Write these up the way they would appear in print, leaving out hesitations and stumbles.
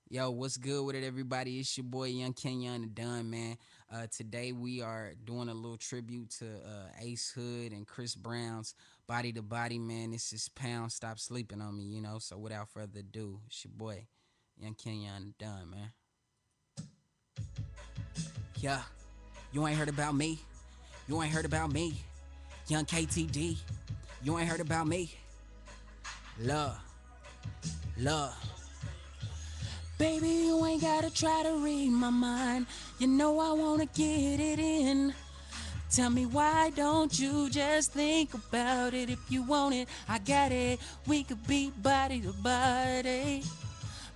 Yo, what's good with it, everybody? It's your boy Young Kenya the Dunn, man. Today we are doing a little tribute to Ace Hood and Chris Brown's Body to Body, man. This is Pound. Stop sleeping on me, you know. So without further ado, it's your boy Young Kenya the Dunn, man. Yeah, you ain't heard about me. You ain't heard about me. Young KTD. You ain't heard about me. Love, love. Baby, you ain't gotta try to read my mind. You know I wanna get it in. Tell me why don't you just think about it? If you want it, I got it. We could be body to body,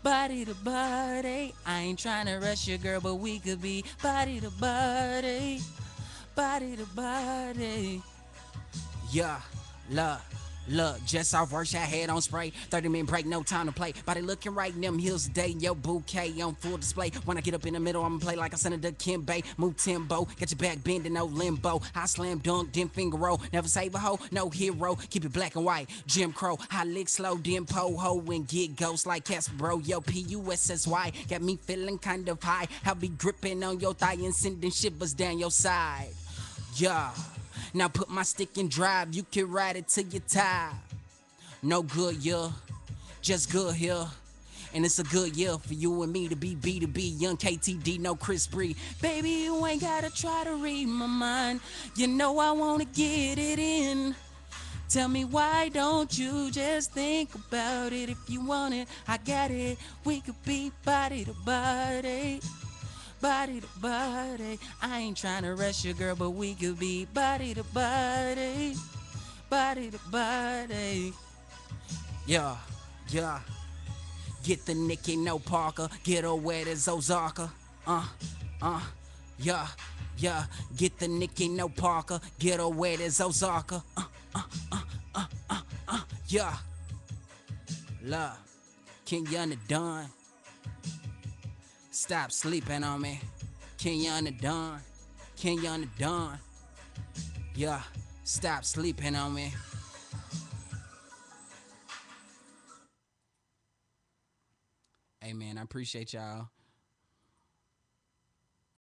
body to body. I ain't trying to rush you, girl, but we could be body to body, body to body. Yeah, look, look, just off work, shot head on spray. 30-minute break, no time to play. Body looking right in them heels today. Yo, bouquet on full display. When I get up in the middle, I'ma play like I Senator Kimbe. Move tempo, get your back bending, no limbo. I slam dunk, then finger roll. Never save a hoe, no hero. Keep it black and white, Jim Crow. I lick slow, then po ho and get ghost like Casper, bro. Yo, PUSSY got me feeling kind of high. I'll be gripping on your thigh and sending shivers down your side. Yeah. Now put my stick in drive, you can ride it till you're tired. No good, yeah, just good here. And it's a good year for you and me to be B to B, young KTD, no Chris Bree. Baby, you ain't gotta try to read my mind. You know I wanna get it in. Tell me why don't you just think about it? If you want it, I got it. We could be body to body, body to body. I ain't trying to rush you, girl, but we could be body to body, body to body. Yeah, yeah. Get the Nicki, no Parker. Get her wet as Ozarka. Uh, uh, yeah, yeah. Get the Nicki, no Parker. Get her wet as Ozarka. Yeah. Love. Kenya the Don. Stop sleeping on me. Kenya the Don. Kenya the Don. Yeah. Stop sleeping on me. Hey man, I appreciate y'all.